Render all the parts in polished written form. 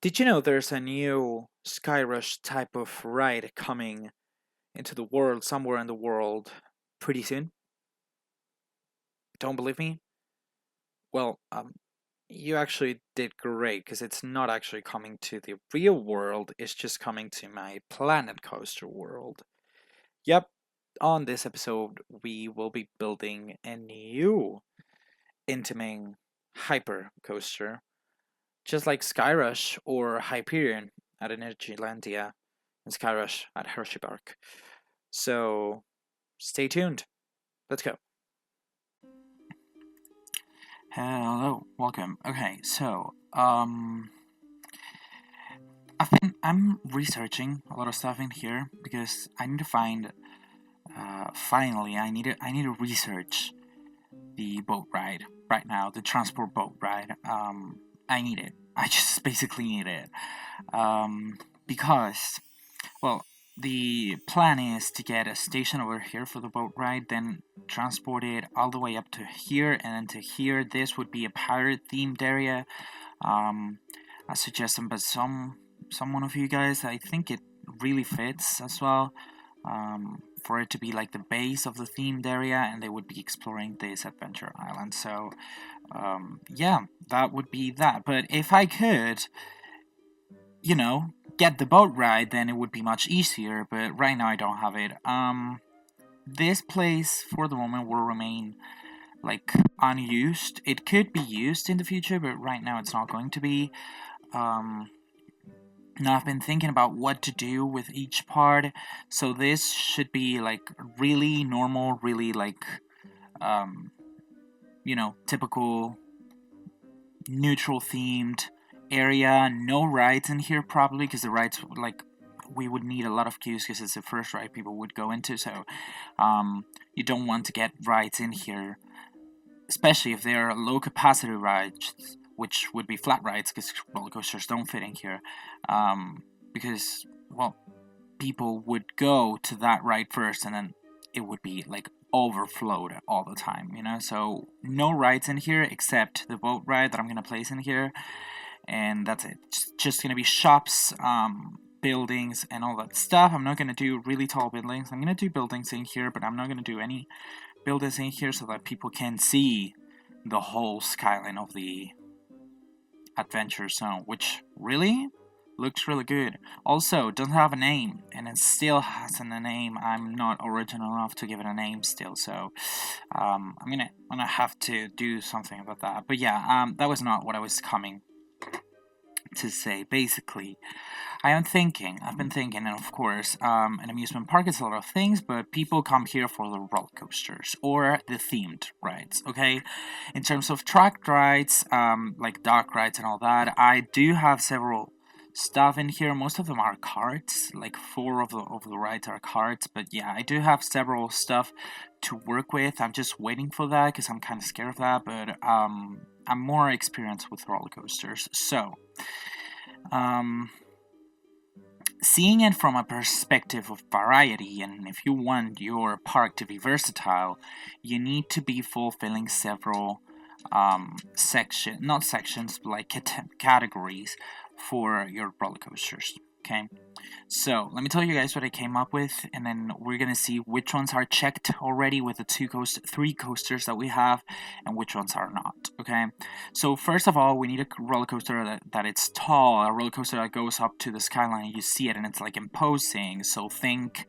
Did you know there's a new Skyrush type of ride coming into the world, somewhere in the world, pretty soon? Don't believe me? Well, you actually did great because it's not actually coming to the real world, it's just coming to my Planet Coaster world. Yep, on this episode, we will be building a new Intaming Hyper Coaster, just like Skyrush or Hyperion at Energylandia and Skyrush at Hershey Park. So stay tuned. Let's go. Hello, welcome. Okay, so I'm researching a lot of stuff in here because I need to find finally I need to research the boat ride right now, the transport boat ride. I need it. I just basically need it. Because well, the plan is to get a station over here for the boat ride, then transport it all the way up to here, and then to here. This would be a pirate themed area. I suggest them, but some one of you guys, I think it really fits as well. For it to be like the base of the themed area, and they would be exploring this adventure island. So, yeah, that would be that. But if I could, get the boat ride, then it would be much easier. But right now I don't have it. This place for the moment will remain like unused. It could be used in the future, but right now it's not going to be. Now I've been thinking about what to do with each part, so this should be like really normal, really like, typical neutral themed area. No rides in here probably, because the rides, like, we would need a lot of queues because it's the first ride people would go into, so you don't want to get rides in here, especially if they're low capacity rides, which would be flat rides because roller coasters don't fit in here. Because, well, people would go to that ride first and then it would be like overflowed all the time, So, no rides in here except the boat ride that I'm gonna place in here, and that's it. It's just gonna be shops, buildings, and all that stuff. I'm not gonna do really tall buildings. I'm gonna do buildings in here, but I'm not gonna do any buildings in here so that people can see the whole skyline of the adventure zone, which really looks really good. Also, doesn't have a name, and it still hasn't a name. I'm not original enough to give it a name still, so I'm gonna have to do something about that. But yeah, that was not what I was coming to say. Basically, I've been thinking, and of course, an amusement park is a lot of things, but people come here for the roller coasters or the themed rides, okay? In terms of track rides, like dark rides and all that, I do have several stuff in here. Most of them are carts, like four of the rides are carts, but yeah, I do have several stuff to work with. I'm just waiting for that because I'm kind of scared of that, but I'm more experienced with roller coasters, so seeing it from a perspective of variety, and if you want your park to be versatile, you need to be fulfilling several not sections, but like categories for your roller coasters. Okay, so let me tell you guys what I came up with, and then we're gonna see which ones are checked already with the three coasters that we have, and which ones are not. Okay, so first of all, we need a roller coaster that it's tall, a roller coaster that goes up to the skyline. And you see it, and it's like imposing. So think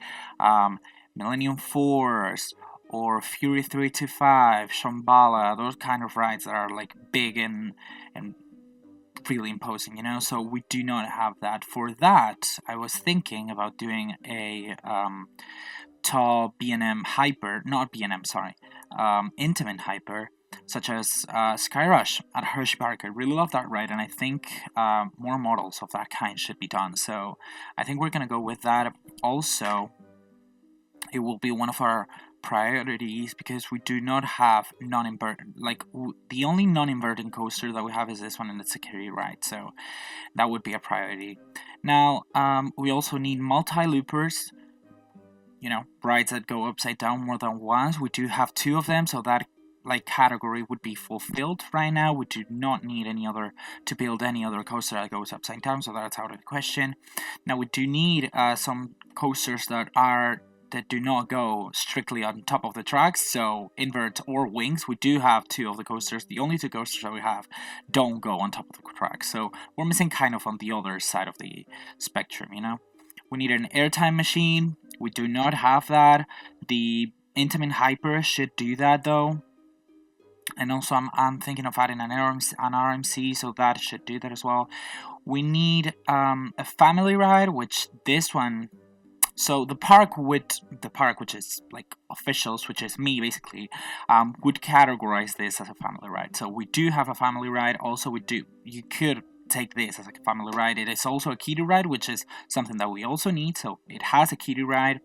Millennium Force or Fury 325, Shambhala, those kind of rides that are like big and really imposing, So we do not have that. For that, I was thinking about doing a tall B&M Hyper, not B&M, sorry, Intamin Hyper, such as Skyrush at Hershey Park. I really love that ride, and I think more models of that kind should be done. So I think we're gonna go with that. Also, it will be one of our priorities because we do not have non-inverted, like the only non-inverting coaster that we have is this one, and it's a carry ride, so that would be a priority. Now we also need multi-loopers, rides that go upside down more than once. We do have two of them, so that like category would be fulfilled right now. We do not need any other to build any other coaster that goes upside down, so that's out of the question. Now we do need some coasters that do not go strictly on top of the tracks, so invert or wings. We do have two of the coasters. The only two coasters that we have don't go on top of the tracks, so we're missing kind of on the other side of the spectrum, you know. We need an airtime machine. We do not have that. The Intamin Hyper should do that though. And also I'm thinking of adding an RMC, so that should do that as well. We need a family ride, which this one, so the park, which is like officials, which is me basically, would categorize this as a family ride. So we do have a family ride. Also, you could take this as a family ride. It is also a kiddie ride, which is something that we also need. So it has a kiddie ride.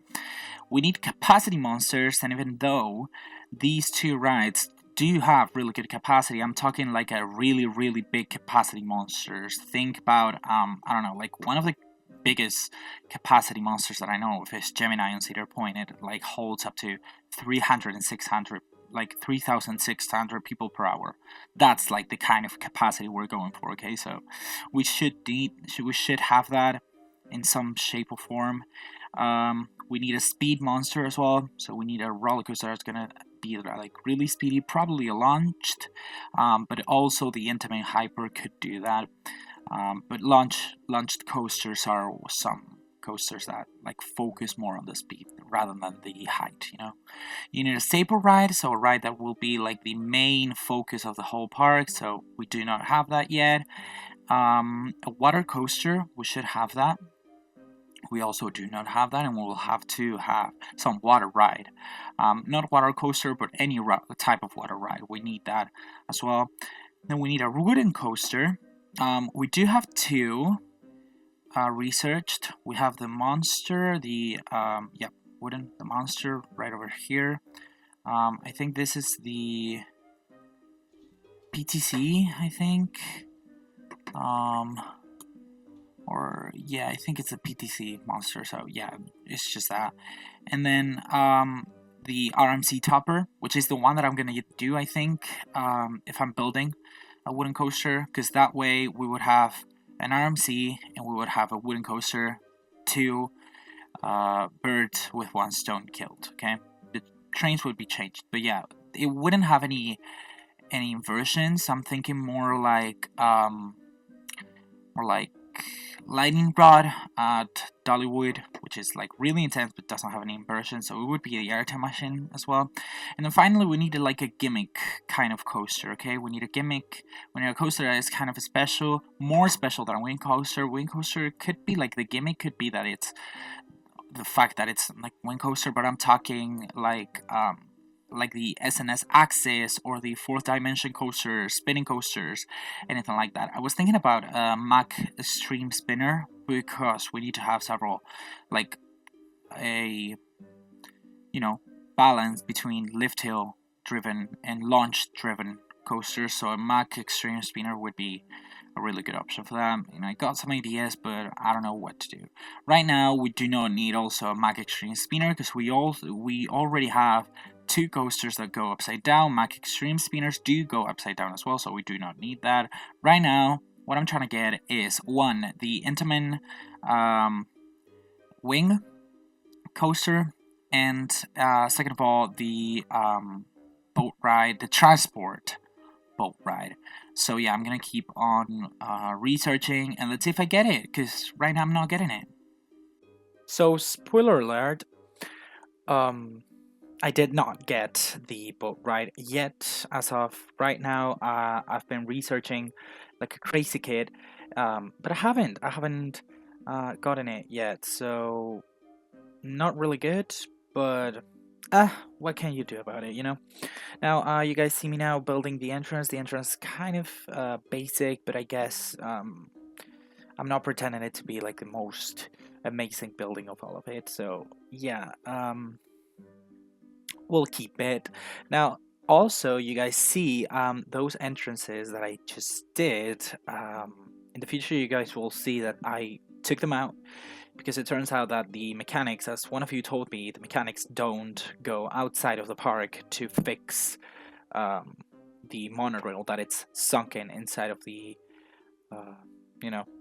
We need capacity monsters, and even though these two rides do have really good capacity, I'm talking like a really, really big capacity monsters. Think about I don't know, like one of the biggest capacity monsters that I know of is Gemini on Cedar Point. It like holds up to 300 and 600, like 3,600 people per hour. That's like the kind of capacity we're going for. Okay, so we should have that in some shape or form. We need a speed monster as well, so we need a roller coaster that's gonna be like really speedy, probably launched, but also the Intaming Hyper could do that. But launched coasters are some coasters that like focus more on the speed rather than the height, you know. You need a staple ride, so a ride that will be like the main focus of the whole park, so we do not have that yet. A water coaster, we should have that. We also do not have that, and we will have to have some water ride. Not water coaster, but any type of water ride. We need that as well. Then we need a wooden coaster. We do have two researched. We have the monster, the monster right over here. I think this is the PTC, I think. I think it's a PTC monster, so yeah, it's just that. And then the RMC topper, which is the one that I'm gonna do, I think, if I'm building a wooden coaster, because that way we would have an RMC and we would have a wooden coaster, two birds with one stone killed. Okay, the trains would be changed, but yeah, it wouldn't have any inversions. I'm thinking more like lightning rod at Dollywood, which is like really intense but doesn't have any inversion, so it would be the airtime machine as well. And then finally we need like a gimmick kind of coaster. Okay, we need a gimmick. We need a coaster that is kind of special, more special than a wing coaster. Wing coaster could be like, the gimmick could be that it's the fact that it's like wing coaster, but I'm talking like the SNS Axis or the fourth dimension coasters, spinning coasters, anything like that. I was thinking about a Mack Extreme Spinner, because we need to have several, like a balance between lift hill driven and launch driven coasters. So a Mack Extreme Spinner would be a really good option for that. And I got some ideas, but I don't know what to do. Right now, we do not need also a Mack Extreme Spinner, because we already have two coasters that go upside down. Mack Extreme Spinners do go upside down as well, so we do not need that. Right now, what I'm trying to get is, one, the Intamin Wing Coaster, and second of all, the boat ride, the transport boat ride. So yeah, I'm gonna keep on researching, and let's see if I get it, because right now I'm not getting it. So, spoiler alert, I did not get the boat ride yet. As of right now, I've been researching like a crazy kid, but I haven't gotten it yet. So not really good, but what can you do about it, you know? Now, you guys see me now building the entrance. The entrance kind of basic, but I guess I'm not pretending it to be like the most amazing building of all of it. So yeah, we'll keep it. Now, also, you guys see those entrances that I just did. In the future, you guys will see that I took them out, because it turns out that the mechanics, as one of you told me, the mechanics don't go outside of the park to fix the monorail that it's sunken inside of the uh,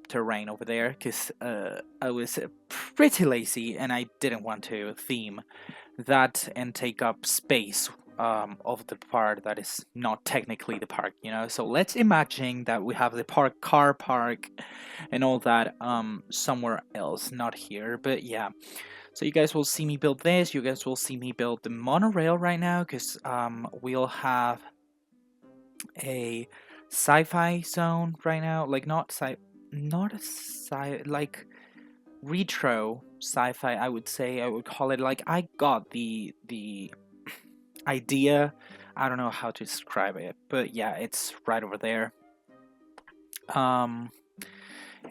terrain over there, because I was pretty lazy and I didn't want to theme that and take up space of the part that is not technically the park, So let's imagine that we have the car park and all that somewhere else, not here, but yeah. So you guys will see me build this. You guys will see me build the monorail right now, because we'll have a sci-fi zone right now, like like retro sci-fi. I would say I would call it. Like, I got the idea. I don't know how to describe it, but yeah, it's right over there. And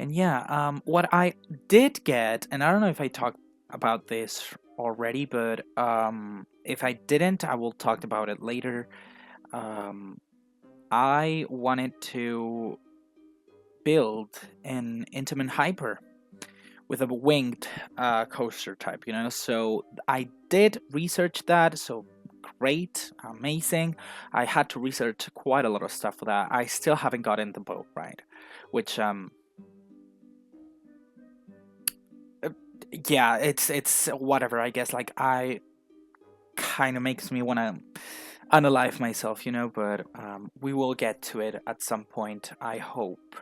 yeah, what I did get, and I don't know if I talked about this already, but if I didn't, I will talk about it later. I wanted to build an Intamin Hyper with a winged coaster type, So I did research that, so great, amazing. I had to research quite a lot of stuff for that. I still haven't gotten the boat right, which yeah, it's whatever, I guess. Like, I kind of makes me want to unalive myself, but we will get to it at some point, I hope.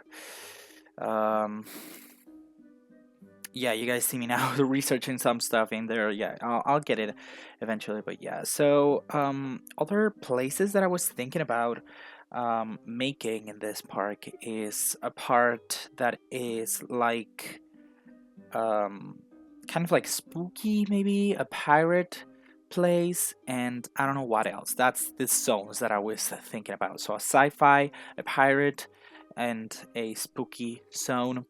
Yeah, you guys see me now researching some stuff in there. Yeah, I'll get it eventually, but yeah. So other places that I was thinking about making in this park is a part that is like kind of like spooky, maybe a pirate place, and I don't know what else. That's the zones that I was thinking about. So a sci-fi, a pirate, and a spooky zone.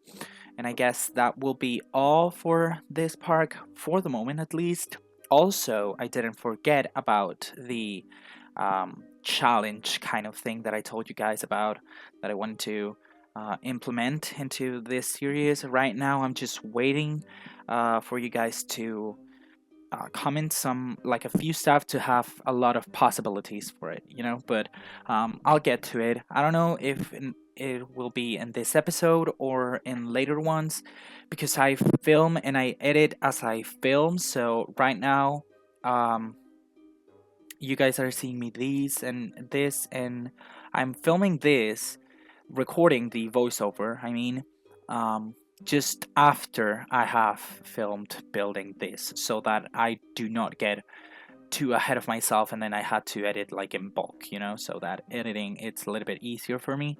And I guess that will be all for this park, for the moment at least. Also, I didn't forget about the challenge kind of thing that I told you guys about, that I wanted to implement into this series. Right now, I'm just waiting for you guys to comment some, like, a few stuff to have a lot of possibilities for it, but I'll get to it. I don't know if it will be in this episode or in later ones, because I film and I edit as I film. So right now you guys are seeing me this, and I'm filming this, recording the voiceover, I mean, just after I have filmed building this, so that I do not get too ahead of myself and then I had to edit like in bulk, so that editing, it's a little bit easier for me.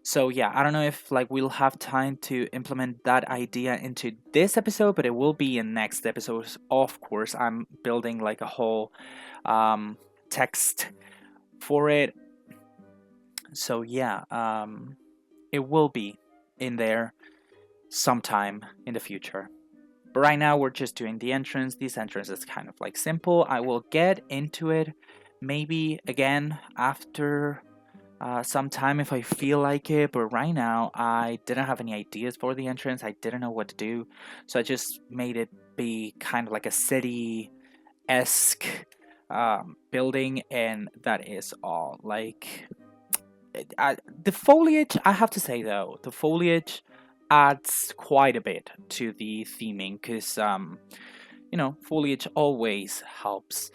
So yeah, I don't know if like we'll have time to implement that idea into this episode, but it will be in next episodes. Of course, I'm building like a whole text for it. So yeah, it will be in there sometime in the future. But right now we're just doing the entrance. This entrance is kind of like simple. I will get into it maybe again after some time if I feel like it. But right now I didn't have any ideas for the entrance. I didn't know what to do. So I just made it be kind of like a city-esque building, and that is all. Like, the foliage, I have to say though, the foliage adds quite a bit to the theming, because foliage always helps.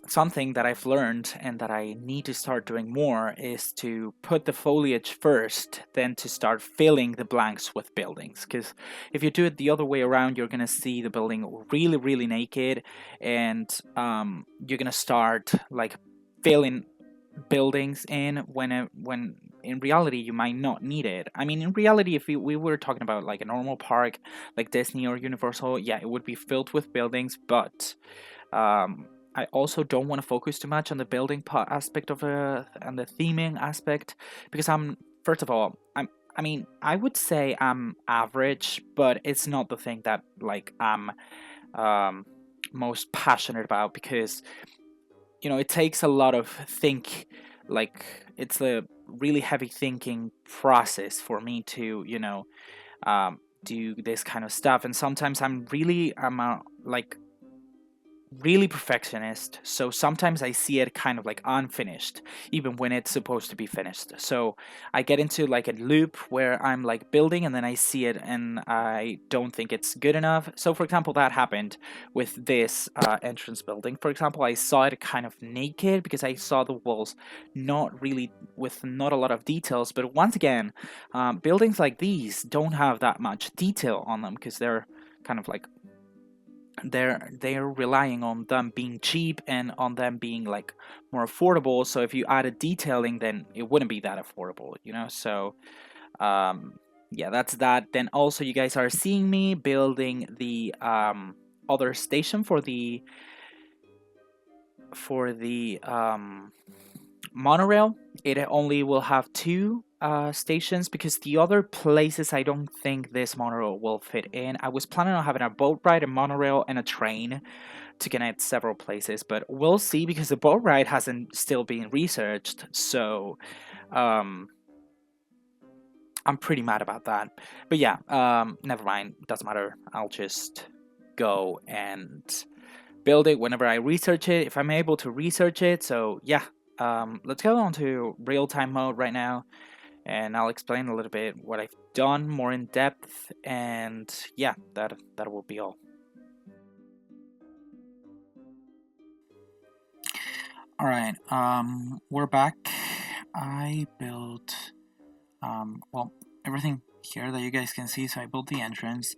Something that I've learned and that I need to start doing more is to put the foliage first, then to start filling the blanks with buildings. Because if you do it the other way around, you're gonna see the building really, really naked, and you're gonna start like filling buildings in when in reality you might not need it. I mean, in reality, if we were talking about like a normal park like Disney or Universal, yeah, it would be filled with buildings. But I also don't want to focus too much on the building part aspect of and the theming aspect, because first of all, I mean, I would say I'm average, but it's not the thing that like I'm most passionate about, because it takes a lot of like, it's a really heavy thinking process for me to do this kind of stuff. And sometimes I'm like really perfectionist, so sometimes I see it kind of like unfinished, even when it's supposed to be finished. So I get into like a loop where I'm like building and then I see it and I don't think it's good enough. So, for example, that happened with this entrance building. For example, I saw it kind of naked because I saw the walls not really with not a lot of details. But once again, buildings like these don't have that much detail on them because they're kind of like they're relying on them being cheap and on them being like more affordable. So if you added detailing, then it wouldn't be that affordable, you know. So um yeah, that's that. Then also you guys are seeing me building the other station for the monorail. It only will have two stations because the other places I don't think this monorail will fit in. I was planning on having a boat ride, a monorail, and a train to connect several places, but we'll see because the boat ride hasn't still been researched. So um, I'm pretty mad about that. But yeah, never mind. Doesn't matter. I'll just go and build it whenever I research it, if I'm able to research it. So yeah, let's go on to real-time mode right now, and I'll explain a little bit what I've done more in depth. And yeah, that will be all. All right, we're back. I built well, everything here that you guys can see. So I built the entrance.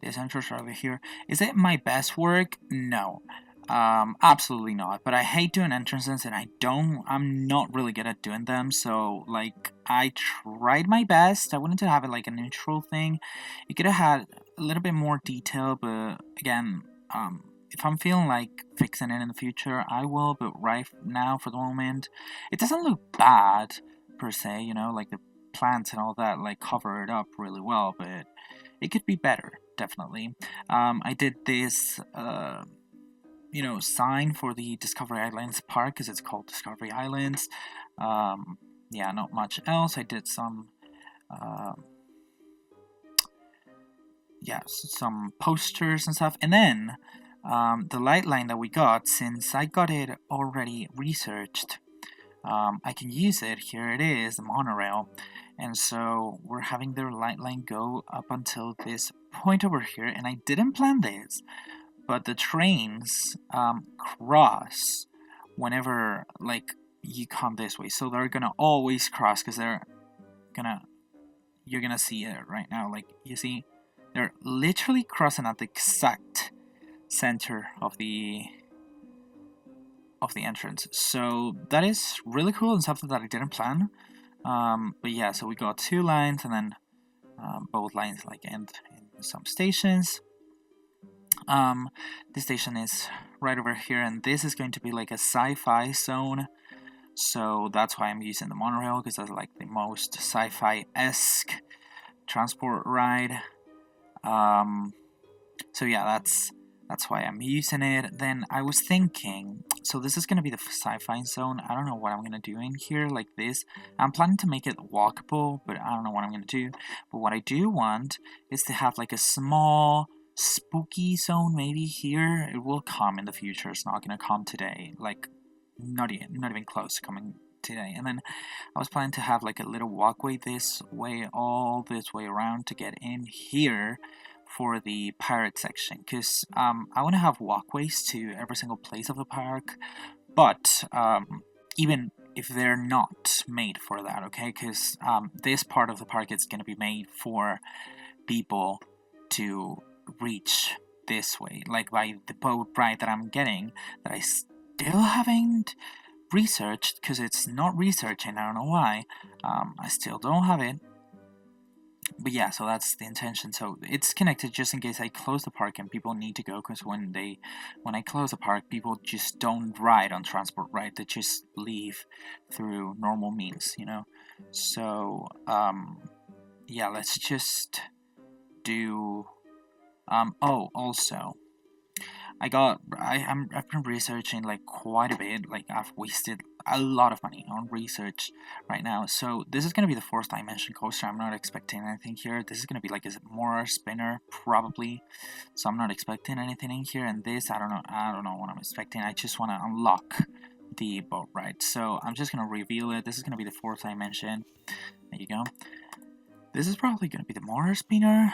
This entrance right over here. Is it my best work? No. Absolutely not. But I hate doing entrances, and I'm not really good at doing them. So like, I tried my best. I wanted to have it like a neutral thing. It could have had a little bit more detail, but again, if I'm feeling like fixing it in the future, I will. But right now, for the moment, it doesn't look bad per se. You know, like the plants and all that like cover it up really well, but it could be better, definitely. I did this sign for the Discovery Islands park because it's called Discovery Islands. Yeah, not much else. I did some some posters and stuff, and then the light line that we got, since I got it already researched, I can use it. Here it is, the monorail. And so we're having the light line go up until this point over here, and I didn't plan this, but the trains cross whenever like you come this way, so they're gonna always cross because you're gonna see it right now. Like, you see, they're literally crossing at the exact center of the entrance. So that is really cool and something that I didn't plan. But yeah, so we got two lines, and then both lines like end in some stations. The station is right over here, and this is going to be like a sci-fi zone. So that's why I'm using the monorail, because that's like the most sci-fi-esque transport ride. So yeah, that's why I'm using it. Then I was thinking, so this is going to be the sci-fi zone. I don't know what I'm going to do in here like this. I'm planning to make it walkable, but I don't know what I'm going to do. But what I do want is to have like a small spooky zone maybe here. It will come in the future. It's not going to come today. Like, not even close to coming today. And then I was planning to have like a little walkway this way, all this way around to get in here for the pirate section, because I want to have walkways to every single place of the park, but even if they're not made for that, okay, because this part of the park is going to be made for people to reach this way, like by the boat ride that I'm getting, that I still haven't researched, because it's not researching, I don't know why. I still don't have it. But yeah, so that's the intention. So it's connected just in case I close the park and people need to go, because when I close the park, people just don't ride on transport, right? They just leave through normal means, you know. So yeah, let's just do oh, also I've been researching like quite a bit. Like, I've wasted a lot of money on research right now. So this is going to be the fourth dimension coaster. I'm not expecting anything here. This is going to be like a more spinner probably, so I'm not expecting anything in here. And this, I don't know what I'm expecting. I just want to unlock the boat ride, so I'm just going to reveal it. This is going to be the fourth dimension. There you go. This is probably going to be the more spinner.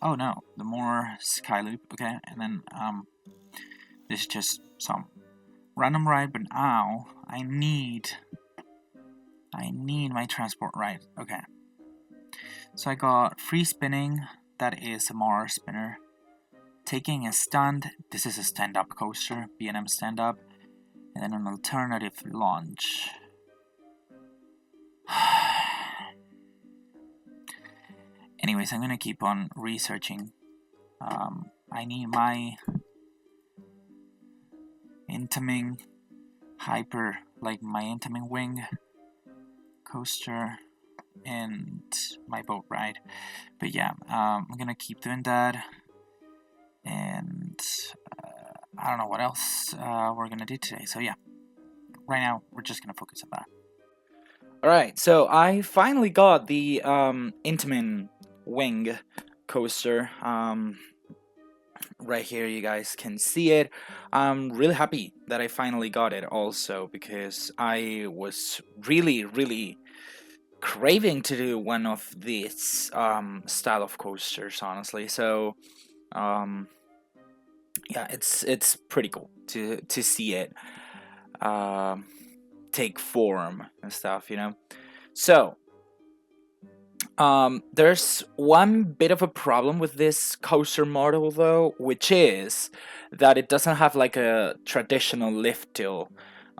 Oh no, the more skyloop. Okay, and then this is just some random ride, but now I need my transport ride. Okay, so I got free spinning, that is a more spinner. Taking a stand, this is a stand-up coaster, B&M stand-up, and then an alternative launch. Anyways, I'm gonna keep on researching. I need my Intaming Hyper, like my Intaming Wing Coaster and my boat ride. But yeah, I'm gonna keep doing that, and I don't know what else we're gonna do today. So yeah, right now we're just gonna focus on that. Alright, so I finally got the Intamin Wing Coaster. Right here, you guys can see it. I'm really happy that I finally got it also, because I was really craving to do one of these style of coasters, honestly. So yeah, it's pretty cool to see it take form and stuff, you know. So there's one bit of a problem with this coaster model though, which is that it doesn't have like a traditional lift till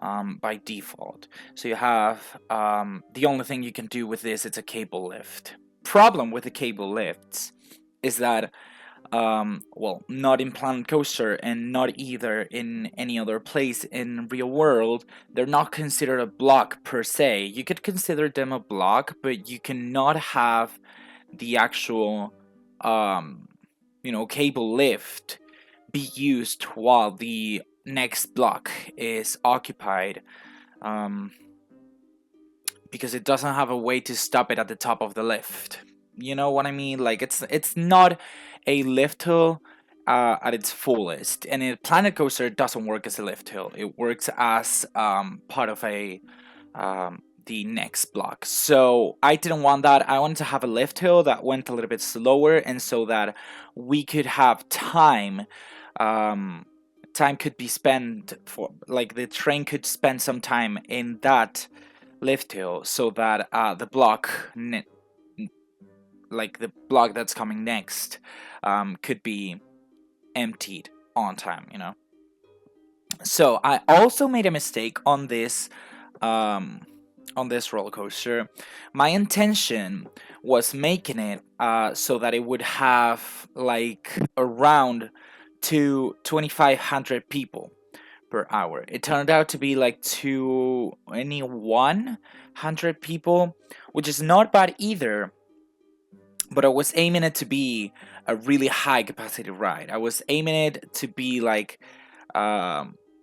by default. So you have the only thing you can do with this, it's a cable lift. Problem with the cable lifts is that well, not in Planet Coaster and not either in any other place in real world, they're not considered a block per se. You could consider them a block, but you cannot have the actual you know, cable lift be used while the next block is occupied, because it doesn't have a way to stop it at the top of the lift. You know what I mean? Like it's not a lift hill at its fullest, and in Planet Coaster it doesn't work as a lift hill. It works as part of a the next block. So I didn't want that. I wanted to have a lift hill that went a little bit slower, and so that we could have time. Time could be spent for, like, the train could spend some time in that lift hill, so that the block like the block that's coming next could be emptied on time, you know. So I also made a mistake on this roller coaster. My intention was making it so that it would have like around 2,500 people per hour. It turned out to be like 2,100 people, which is not bad either. But I was aiming it to be a really high capacity ride. I was aiming it to be like,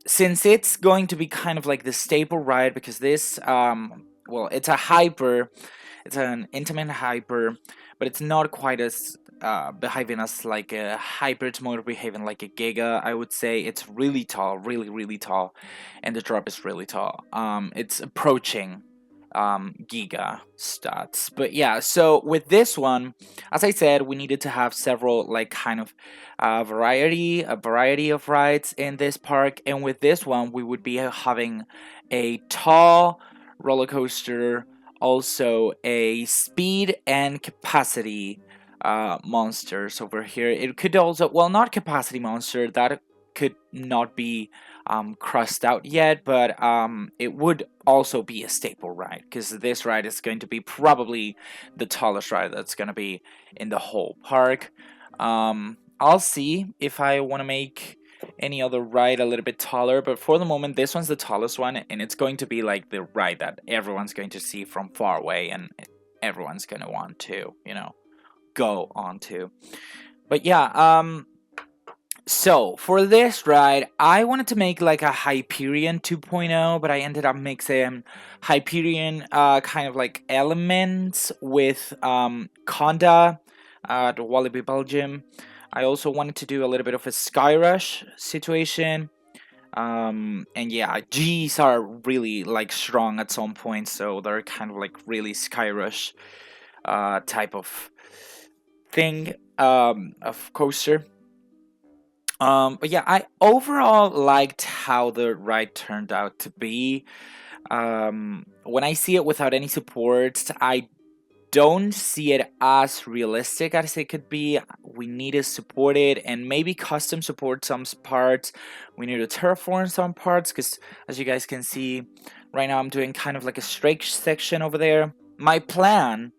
since it's going to be kind of like the staple ride, because this, well, it's a hyper, it's an Intamin Hyper, but it's not quite as behaving as like a hyper. It's more behaving like a giga, I would say. It's really tall, really tall, and the drop is really tall. It's approaching giga stats. But yeah, so with this one, as I said, we needed to have several like kind of variety of rides in this park, and with this one we would be having a tall roller coaster, also a speed and capacity monsters over here. It could also, well, not capacity monster, that could not be crossed out yet, but it would also be a staple ride, because this ride is going to be probably the tallest ride that's going to be in the whole park. I'll see if I want to make any other ride a little bit taller, but for the moment this one's the tallest one, and it's going to be like the ride that everyone's going to see from far away, and everyone's going to want to, you know, go on to. But yeah, So for this ride, I wanted to make like a Hyperion 2.0, but I ended up mixing Hyperion kind of like elements with Conda at Wallaby Belgium. I also wanted to do a little bit of a Skyrush situation. And yeah, G's are really like strong at some point, so they're kind of like really Skyrush type of thing, of coaster. But yeah, I overall liked how the ride turned out to be. When I see it without any supports, I don't see it as realistic as it could be. We need to support it and maybe custom support some parts. We need to terraform some parts because, as you guys can see, right now I'm doing kind of like a straight section over there. My plan,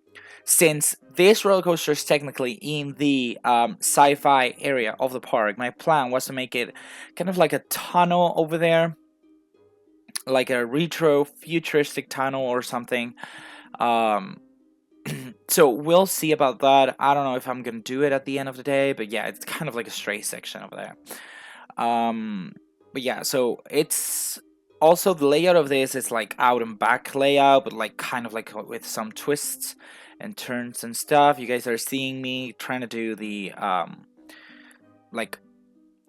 since this roller coaster is technically in the sci-fi area of the park, my plan was to make it kind of like a tunnel over there, like a retro futuristic tunnel or something. So we'll see about that. I don't know if I'm gonna do it at the end of the day, but yeah, it's kind of like a straight section over there. But yeah, so it's also the layout of this is like out and back layout, but like kind of like with some twists and turns and stuff. You guys are seeing me trying to do the like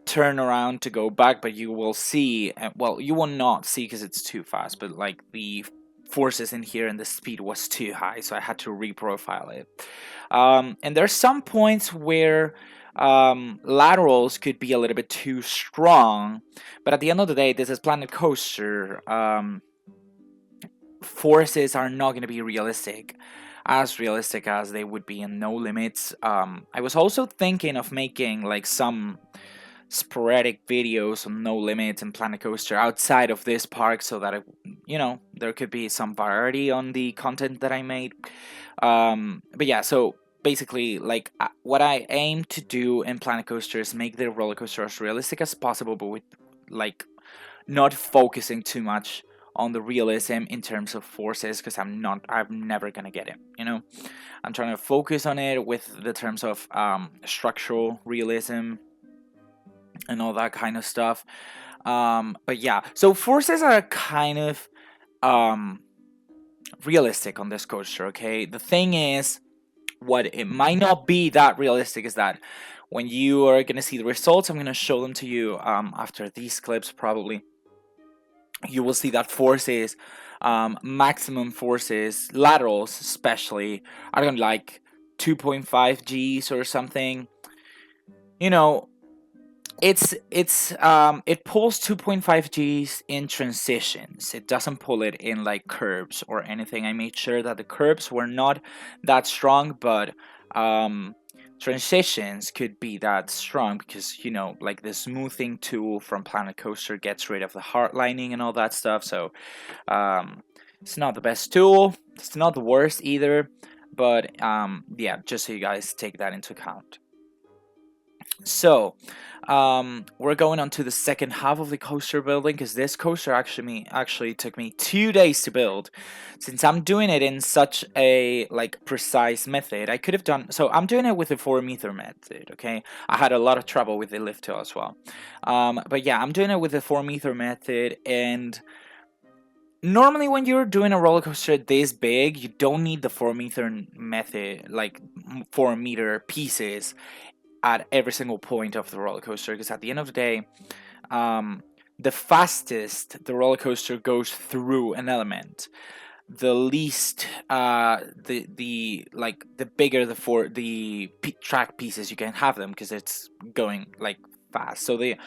turn around to go back, but you will see, well, you will not see because it's too fast, but like the forces in here and the speed was too high, so I had to reprofile it. And there's some points where laterals could be a little bit too strong, but at the end of the day, this is Planet Coaster. Forces are not going to be realistic as they would be in No Limits. I was also thinking of making like some sporadic videos on No Limits and Planet Coaster outside of this park, so that there could be some variety on the content that I made. But yeah, so basically, like what I aim to do in Planet Coaster is make the roller coaster as realistic as possible, but with like not focusing too much on the realism in terms of forces, because I'm never gonna get it. I'm trying to focus on it with the terms of structural realism and all that kind of stuff. But yeah, so forces are kind of realistic on this coaster. Okay, the thing is, what it might not be that realistic is that when you are gonna see the results, I'm gonna show them to you after these clips probably. You will see that forces, maximum forces, laterals especially, are gonna be like 2.5 Gs or something. It pulls 2.5 Gs in transitions. It doesn't pull it in like curves or anything. I made sure that the curves were not that strong, but transitions could be that strong because like the smoothing tool from Planet Coaster gets rid of the hard lining and all that stuff. So it's not the best tool. It's not the worst either, but yeah, just so you guys take that into account. So we're going on to the second half of the coaster building, because this coaster actually took me 2 days to build. Since I'm doing it in such a like precise method, I could have done so. I'm doing it with the 4-meter method. Okay, I had a lot of trouble with the lift hill as well, but yeah, I'm doing it with the 4-meter method. And normally when you're doing a roller coaster this big, you don't need the 4-meter method, like 4-meter pieces at every single point of the roller coaster, because at the end of the day, the fastest the roller coaster goes through an element, the least the bigger the track pieces you can have them, because it's going like fast. So the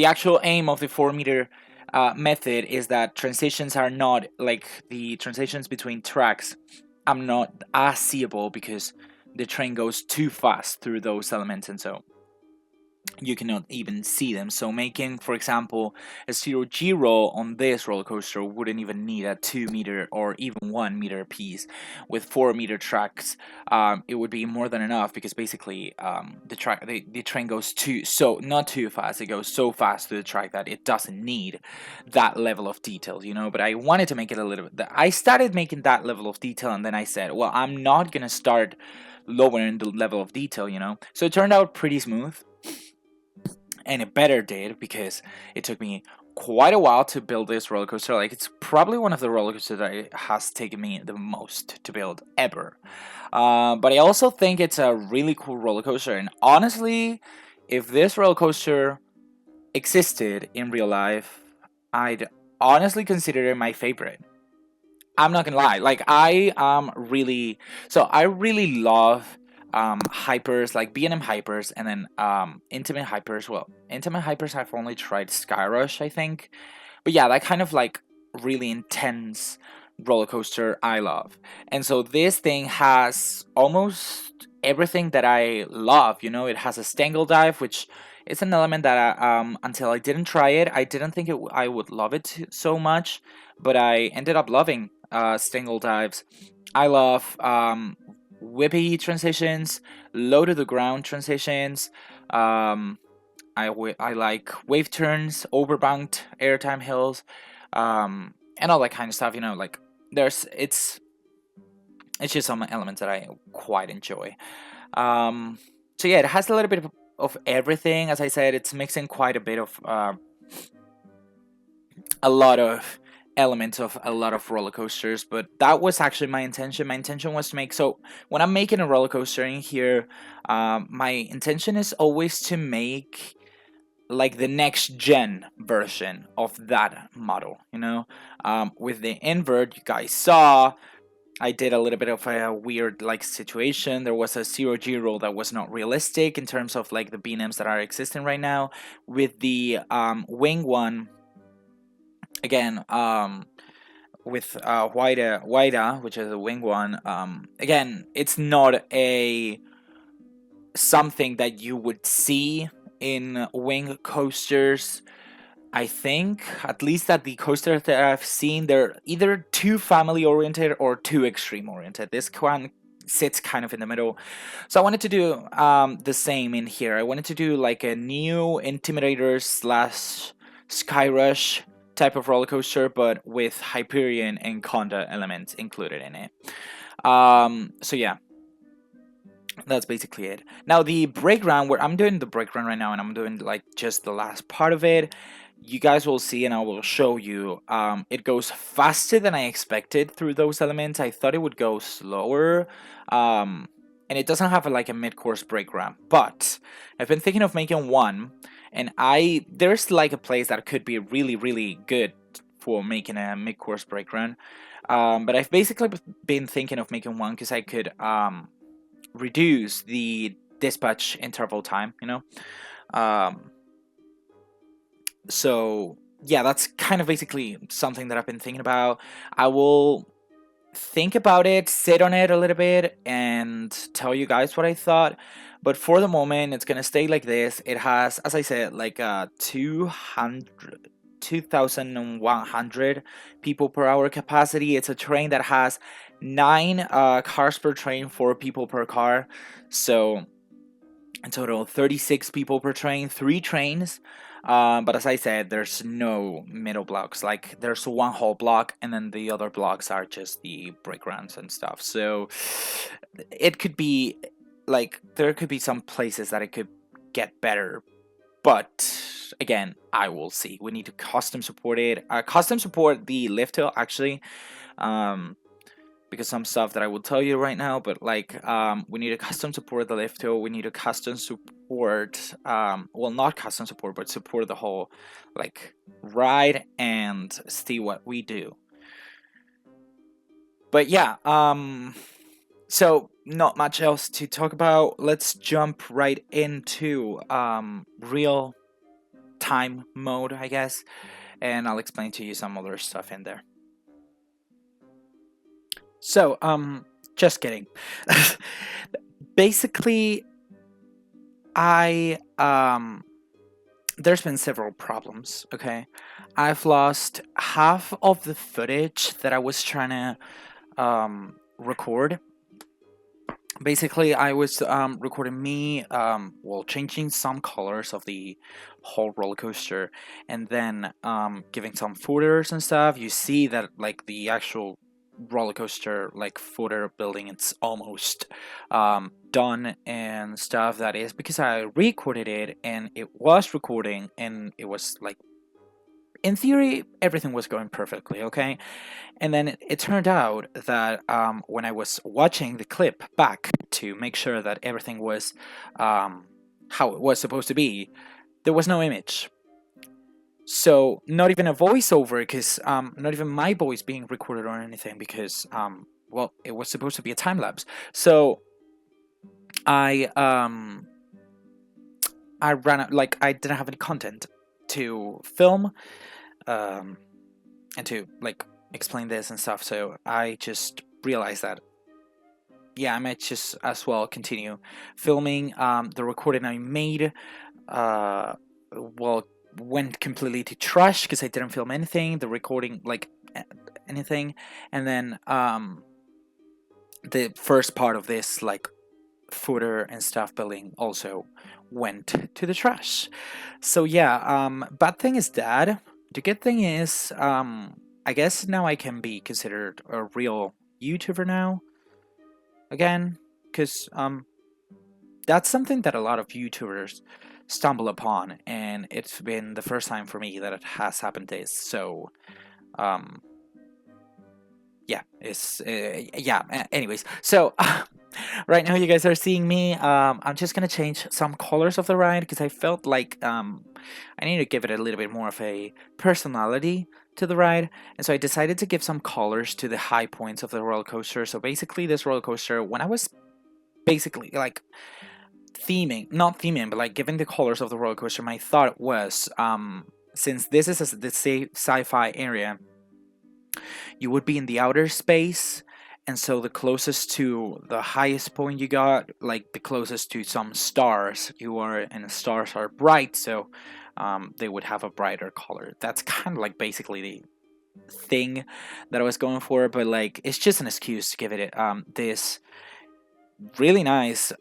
actual aim of the 4-meter method is that transitions are not like the transitions between tracks. I'm not as seeable because the train goes too fast through those elements, and so you cannot even see them. So making, for example, a 0G roll on this roller coaster wouldn't even need a 2-meter or even 1-meter piece. With 4-meter tracks, it would be more than enough, because basically the train goes not too fast. It goes so fast through the track that it doesn't need that level of detail, But I wanted to make it a little bit. I started making that level of detail, and then I said, well, I'm not gonna start lowering the level of detail, So it turned out pretty smooth. and it better did, because it took me quite a while to build this roller coaster. Like, it's probably one of the roller coasters that has taken me the most to build ever. But I also think it's a really cool roller coaster, and honestly, if this roller coaster existed in real life, I'd honestly consider it my favorite. I'm not gonna lie. Like, I really love hypers, like B&M hypers, and then Intamin hypers. Well, Intamin hypers I've only tried Skyrush, I think. But yeah, that kind of like really intense roller coaster I love. And so this thing has almost everything that I love. You know, it has a stangle dive, which is an element that until I didn't try it, I didn't think I would love it so much, but I ended up loving stangle dives. I love whippy transitions, low to the ground transitions. Um, I like wave turns, overbanked airtime hills, and all that kind of stuff. You know, like it's just some elements that I quite enjoy. So yeah, it has a little bit of everything. As I said, it's mixing quite a bit of a lot of elements of a lot of roller coasters, but that was actually my intention. My intention was to make, so when I'm making a roller coaster in here, my intention is always to make like the next gen version of that model, you know. With the invert, you guys saw I did a little bit of a weird like situation. There was a 0G roll that was not realistic in terms of like the BNMs that are existing right now. With the wing one, again, with Waida, which is the wing one, again, it's not a something that you would see in wing coasters. I think, at least at the coasters that I've seen, they're either too family oriented or too extreme oriented. This one sits kind of in the middle. So I wanted to do the same in here. I wanted to do like a new Intimidator slash Skyrush type of roller coaster, but with Hyperion and Conda elements included in it. So yeah, that's basically it. Now the break run, where I'm doing the break run right now, and I'm doing like just the last part of it. You guys will see, and I will show you. It goes faster than I expected through those elements. I thought it would go slower, and it doesn't have like a mid-course break run. But I've been thinking of making one, and there's like a place that could be really, really good for making a mid-course break run. But I've basically been thinking of making one because I could reduce the dispatch interval time, you know. So yeah, that's kind of basically something that I've been thinking about. I will think about it, sit on it a little bit, and tell you guys what I thought. But for the moment, it's gonna stay like this. It has, as I said, like 2,100 people per hour capacity. It's a train that has 9 cars per train, 4 people per car. So in total, 36 people per train, 3 trains. But as I said, there's no middle blocks. Like, there's one whole block, and then the other blocks are just the break runs and stuff. So it could be like, there could be some places that it could get better. But again, I will see. We need to custom support it. Custom support the lift hill, actually. Because some stuff that I will tell you right now, but like we need to custom support the lift hill. We need to custom support, well, not custom support, but support the whole like ride and see what we do. But yeah, so not much else to talk about. Let's jump right into real time mode, I guess, and I'll explain to you some other stuff in there. So, just kidding. Basically, there's been several problems, okay? I've lost half of the footage that I was trying to record. Basically, I was recording me, well, changing some colors of the whole roller coaster, and then giving some footers and stuff. You see that, like, the actual roller coaster like footer building, it's almost done and stuff, that is because I recorded it and it was recording and it was like, in theory, everything was going perfectly, okay? And then it turned out that when I was watching the clip back to make sure that everything was how it was supposed to be, there was no image. So not even a voiceover, because not even my voice being recorded or anything, because well, it was supposed to be a time lapse. So I ran out, like I didn't have any content to film and to like explain this and stuff. So I just realized that yeah, I might just as well continue filming. The recording I made well went completely to trash because I didn't film anything. The recording, like anything, and then the first part of this, like footer and stuff building, also went to the trash. So yeah, bad thing is that. The good thing is, I guess now I can be considered a real YouTuber now again, because that's something that a lot of YouTubers stumble upon, and it's been the first time for me that it has happened this. So yeah, it's yeah, anyways, so right now you guys are seeing me. I'm just gonna change some colors of the ride because I felt like I need to give it a little bit more of a personality to the ride, and so I decided to give some colors to the high points of the roller coaster. So basically, this roller coaster, when I was basically like not theming, but like giving the colors of the roller coaster, my thought was, since this is the sci-fi area, you would be in the outer space, and so the closest to the highest point you got, like the closest to some stars you are, and the stars are bright, so they would have a brighter color. That's kind of like basically the thing that I was going for, but like it's just an excuse to give it this really nice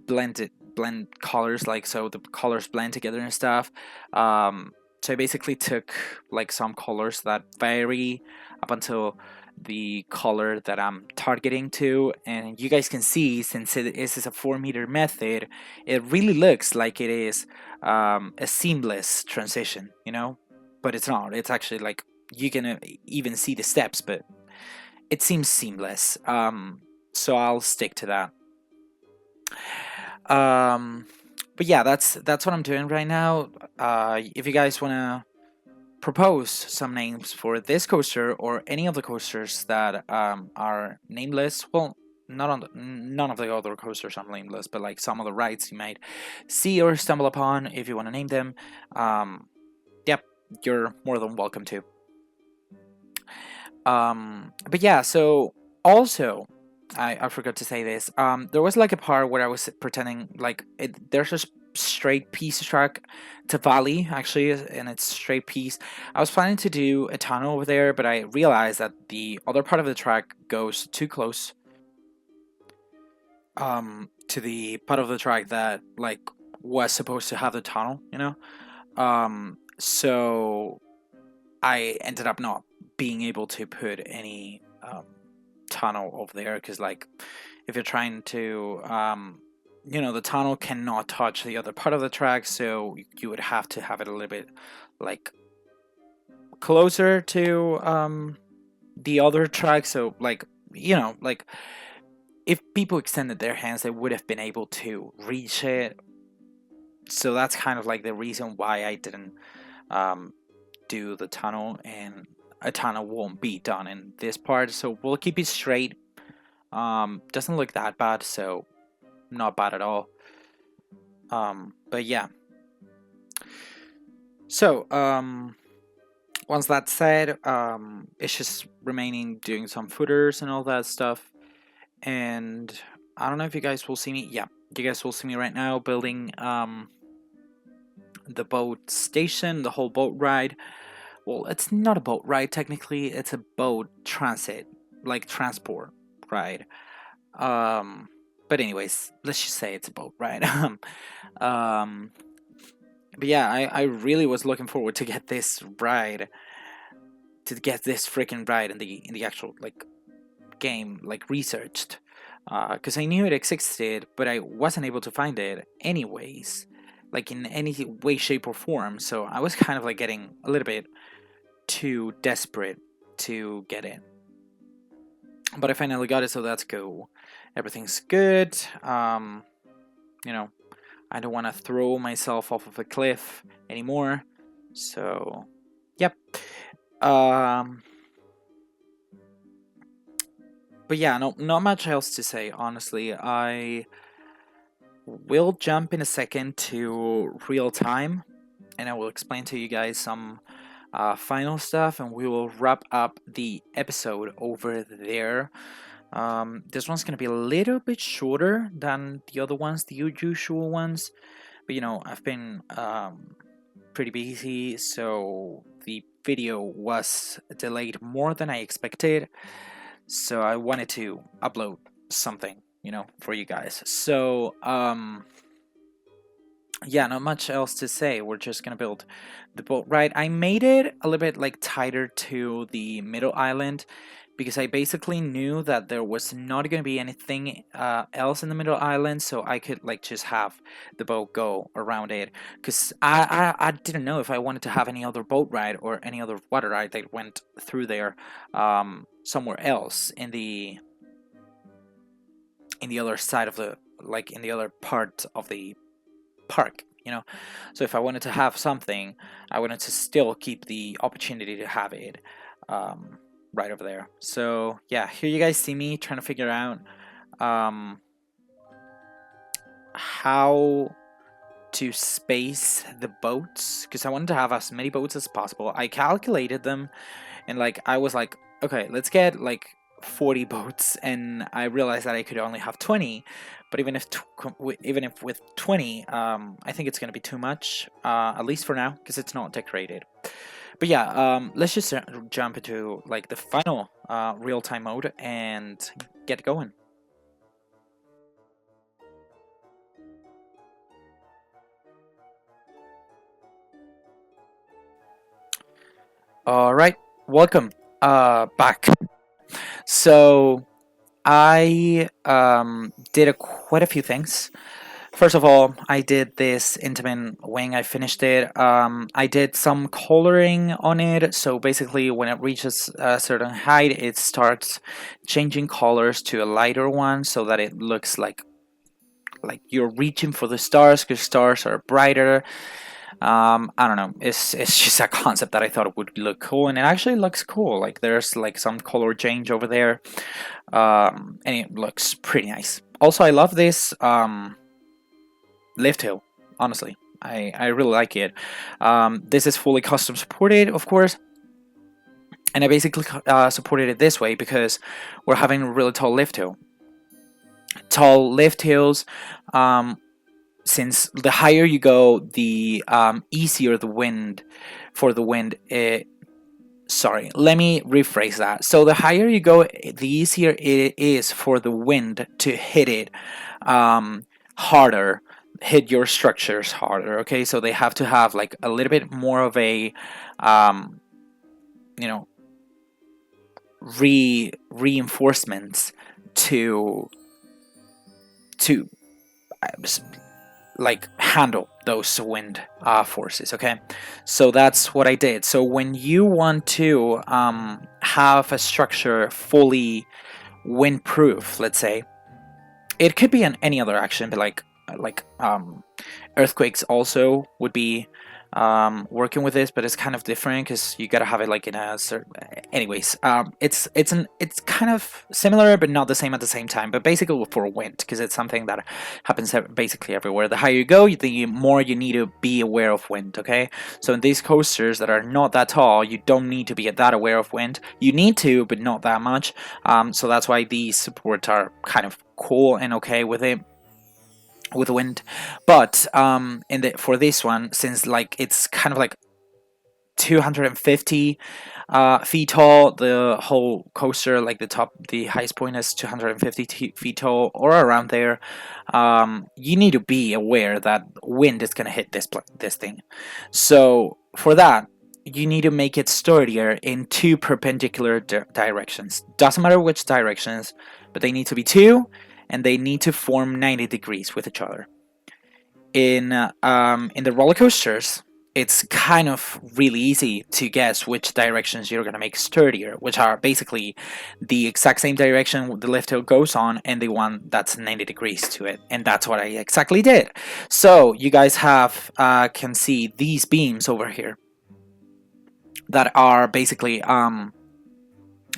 blend colors, like so the colors blend together and stuff. So I basically took like some colors that vary up until the color that I'm targeting to, and you guys can see, since it is a 4-meter method, it really looks like it is a seamless transition, you know, but it's not. It's actually like you can even see the steps, but it seems seamless. So I'll stick to that. But yeah, that's what I'm doing right now. If you guys want to propose some names for this coaster or any of the coasters that are nameless, well, none of the other coasters are nameless, but like some of the rides you might see or stumble upon, if you want to name them, yep, you're more than welcome to. But yeah, so also I forgot to say this. There was like a part where I was pretending like there's a straight piece of track to Valley, actually, and it's straight piece. I was planning to do a tunnel over there, but I realized that the other part of the track goes too close to the part of the track that like was supposed to have the tunnel, you know. So I ended up not being able to put any tunnel over there, because like if you're trying to you know, the tunnel cannot touch the other part of the track, so you would have to have it a little bit like closer to the other track. So like, you know, like if people extended their hands, they would have been able to reach it. So that's kind of like the reason why I didn't do the tunnel, and a tunnel won't be done in this part, so we'll keep it straight. Doesn't look that bad, so not bad at all. But yeah, so once that's said, it's just remaining doing some footers and all that stuff. And I don't know if you guys will see me. Yeah, you guys will see me right now building the boat station, the whole boat ride. Well, it's not a boat ride technically, it's a boat transit, like transport ride. But anyways, let's just say it's a boat ride. But yeah, I really was looking forward to get this ride, freaking ride in the actual like game, like researched. because I knew it existed, but I wasn't able to find it anyways, like in any way, shape, or form. So I was kind of like getting a little bit too desperate to get it. But I finally got it, so that's cool. Everything's good. You know, I don't want to throw myself off of a cliff anymore. So, yep. But yeah, not much else to say, honestly. I will jump in a second to real time, and I will explain to you guys some final stuff, and we will wrap up the episode over there. This one's gonna be a little bit shorter than the other ones, the usual ones, but you know, I've been pretty busy, so the video was delayed more than I expected, so I wanted to upload something, you know, for you guys. So yeah, not much else to say. We're just gonna build the boat ride. I made it a little bit like tighter to the middle island because I basically knew that there was not gonna be anything else in the middle island, so I could like just have the boat go around it. Because I didn't know if I wanted to have any other boat ride or any other water ride that went through there somewhere else in the other side of the, like in the other part of the park, you know. So if I wanted to have something, I wanted to still keep the opportunity to have it right over there. So yeah, here you guys see me trying to figure out how to space the boats, because I wanted to have as many boats as possible. I calculated them, and like I was like, okay, let's get like 40 boats, and I realized that I could only have 20. But even if with 20, I think it's gonna be too much, at least for now, because it's not decorated. But yeah, let's just jump into like the final real-time mode and get going. All right, welcome back. So I did quite a few things. First of all, I did this Intamin Wing. I finished it. I did some coloring on it. So basically, when it reaches a certain height, it starts changing colors to a lighter one, so that it looks like you're reaching for the stars, because stars are brighter. I don't know. It's just a concept that I thought would look cool, and it actually looks cool. Like there's like some color change over there, and it looks pretty nice. Also, I love this lift hill. Honestly, I really like it. This is fully custom supported, of course, and I basically supported it this way because we're having a really tall lift hill. Tall lift hills. Since the higher you go, the easier the wind for the wind. Sorry, let me rephrase that. So the higher you go, the easier it is for the wind to hit it harder, hit your structures harder. Okay, so they have to have like a little bit more of a you know, reinforcements to like handle those wind forces. Okay, so that's what I did. So when you want to have a structure fully windproof, let's say, it could be in any other action, but like earthquakes also would be working with this, but it's kind of different because you gotta have it like in a certain. Anyways, it's kind of similar but not the same at the same time. But basically for wind, because it's something that happens basically everywhere. The higher you go, the more you need to be aware of wind. Okay, so in these coasters that are not that tall, you don't need to be that aware of wind. You need to, but not that much. So that's why these supports are kind of cool and okay with it, with wind. But for this one, since like it's kind of like 250 feet tall, the whole coaster, like the highest point is 250 feet tall or around there, you need to be aware that wind is gonna hit this thing. So for that, you need to make it sturdier in two perpendicular directions. Doesn't matter which directions, but they need to be two, and they need to form 90 degrees with each other. In the roller coasters, it's kind of really easy to guess which directions you're gonna make sturdier, which are basically the exact same direction the lift hill goes on and the one that's 90 degrees to it, and that's what I exactly did. So you guys have can see these beams over here that are basically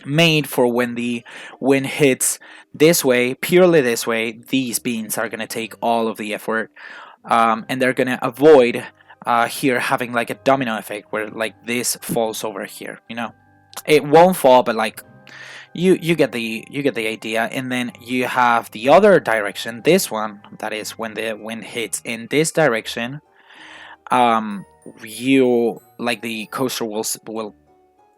made for when the wind hits this way, purely this way. These beams are gonna take all of the effort, and they're gonna avoid here having like a domino effect where like this falls over here. You know, it won't fall, but like you get the idea. And then you have the other direction, this one, that is when the wind hits in this direction. You like the coaster will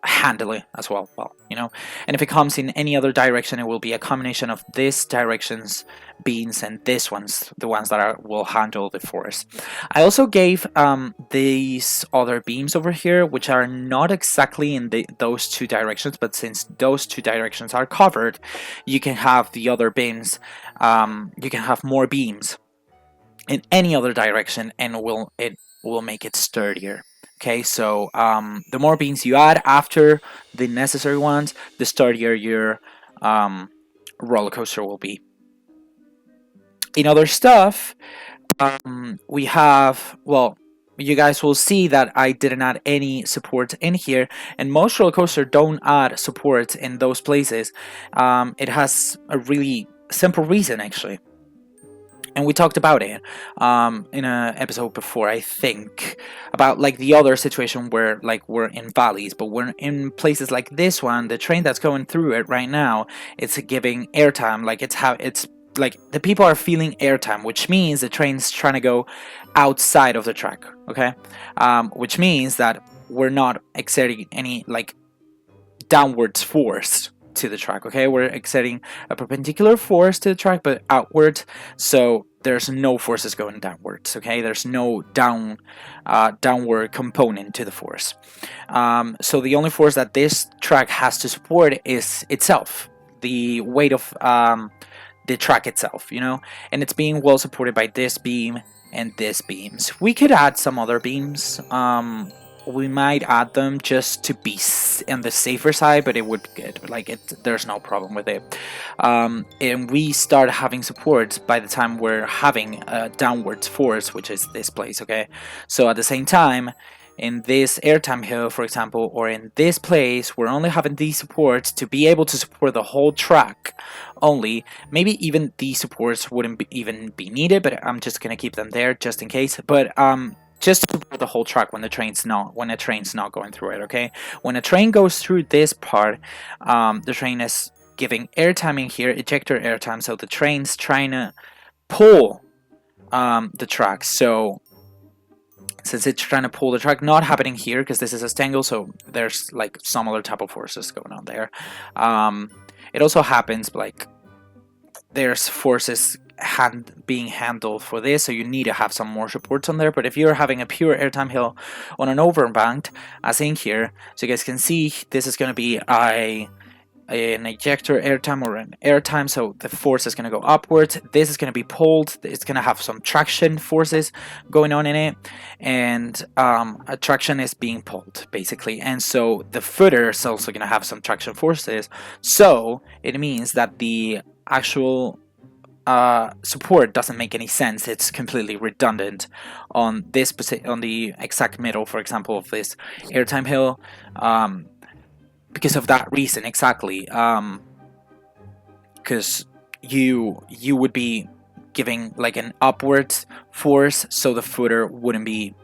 handle it as well, you know. And if it comes in any other direction, it will be a combination of this direction's beams and this one's, the ones that will handle the force. I also gave these other beams over here, which are not exactly in those two directions, but since those two directions are covered, you can have the other beams, you can have more beams in any other direction, and it will make it sturdier. Okay, so the more beams you add after the necessary ones, the sturdier your roller coaster will be. In other stuff, we have, well, you guys will see that I didn't add any support in here, and most roller coasters don't add support in those places. It has a really simple reason, actually. And we talked about it in an episode before, I think, about like the other situation where like we're in valleys, but we're in places like this one. The train that's going through it right now, it's giving airtime. Like it's like the people are feeling airtime, which means the train's trying to go outside of the track. Okay, which means that we're not exerting any like downwards force to the track. Okay, we're exerting a perpendicular force to the track, but outward, so there's no forces going downwards. Okay, there's no downward component to the force. So the only force that this track has to support is itself, the weight of the track itself, you know, and it's being well supported by this beam and this beams. We could add some other beams. We might add them just to be on the safer side, but it would be good. Like there's no problem with it. And we start having support by the time we're having a downwards force, which is this place. Okay, so at the same time, in this airtime hill, for example, or in this place, we're only having these supports to be able to support the whole track only. Maybe even these supports wouldn't even be needed, but I'm just gonna keep them there just in case. But just to support the whole track when the train's not going through it. Okay, when a train goes through this part, the train is giving airtime in here, ejector airtime, so the train's trying to pull the track. So since it's trying to pull the track, not happening here because this is a stangle, so there's like some other type of forces going on there. It also happens like there's forces being handled for this, so you need to have some more supports on there. But if you're having a pure airtime hill on an overbanked, as in here, so you guys can see, this is going to be an ejector airtime or an airtime, so the force is going to go upwards. This is going to be pulled. It's going to have some traction forces going on in it, and a traction is being pulled basically, and so the footer is also going to have some traction forces. So it means that the actual support doesn't make any sense. It's completely redundant on this on the exact middle, for example, of this airtime hill, because of that reason exactly. Because you would be giving like an upward force, so the footer wouldn't be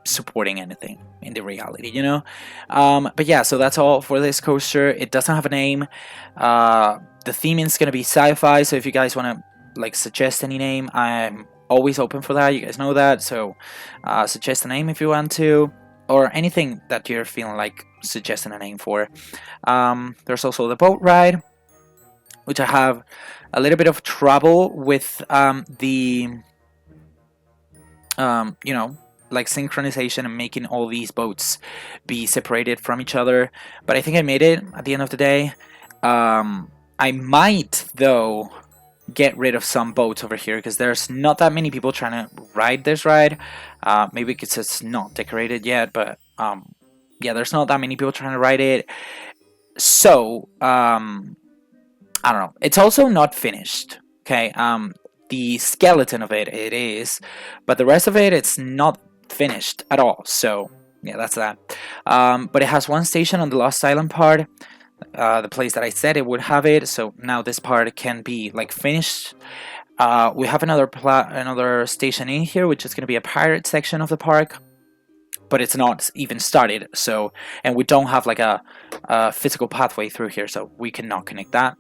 supporting anything in the reality, you know. But yeah, so that's all for this coaster. It doesn't have a name. The theming is gonna be sci-fi, so if you guys want to like suggest any name, I'm always open for that. You guys know that, so suggest a name if you want to, or anything that you're feeling like suggesting a name for. There's also the boat ride, which I have a little bit of trouble with the you know, like synchronization and making all these boats be separated from each other, but I think I made it at the end of the day. I might though get rid of some boats over here because there's not that many people trying to ride this ride. Maybe because it's not decorated yet, but yeah, there's not that many people trying to ride it. So I don't know. It's also not finished. Okay. The skeleton of it is, but the rest of it, it's not finished at all. So yeah, that's that. But it has one station on the Lost Island part, the place that I said it would have it. So now this part can be like finished. We have another station in here, which is going to be a pirate section of the park, but it's not even started. So, and we don't have like a physical pathway through here, so we cannot connect that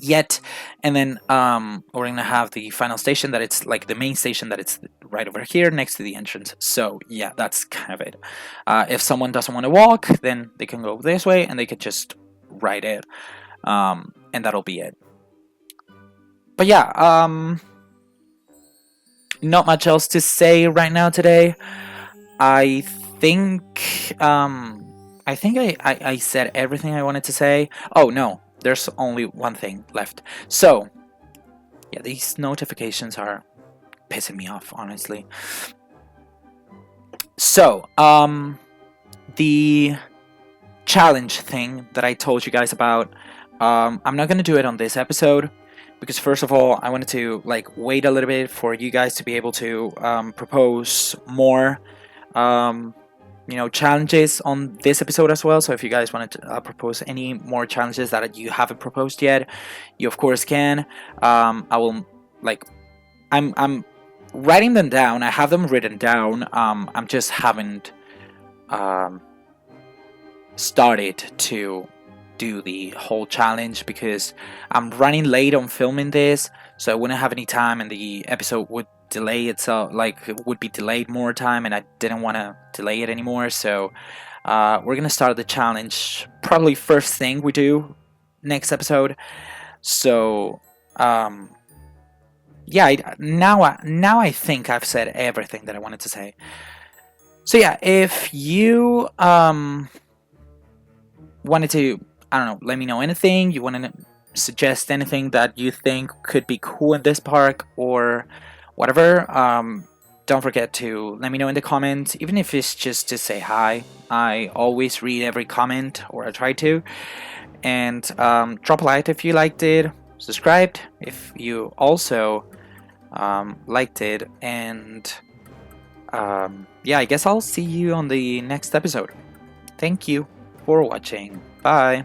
yet. And then we're gonna have the final station that it's like the main station that it's right over here next to the entrance. So yeah, that's kind of it. If someone doesn't want to walk, then they can go this way and they could just ride it, and that'll be it. But yeah, not much else to say right now today. I think I said everything I wanted to say. Oh no, there's only one thing left. So yeah, these notifications are pissing me off, honestly. So the challenge thing that I told you guys about, I'm not gonna do it on this episode because first of all, I wanted to like wait a little bit for you guys to be able to propose more challenges on this episode as well. So if you guys wanted to propose any more challenges that you haven't proposed yet, you of course can. I will I'm writing them down. I have them written down. I'm just haven't started to do the whole challenge because I'm running late on filming this, so I wouldn't have any time, and the episode would delay itself, like it would be delayed more time, and I didn't want to delay it anymore. So we're gonna start the challenge probably first thing we do next episode. So yeah, now I think I've said everything that I wanted to say. So yeah, if you wanted to, I don't know, let me know anything, you want to suggest anything that you think could be cool in this park or whatever, don't forget to let me know in the comments, even if it's just to say hi. I always read every comment, or I try to. And drop a like if you liked it, subscribed if you also liked it, and yeah, I guess I'll see you on the next episode. Thank you for watching. Bye.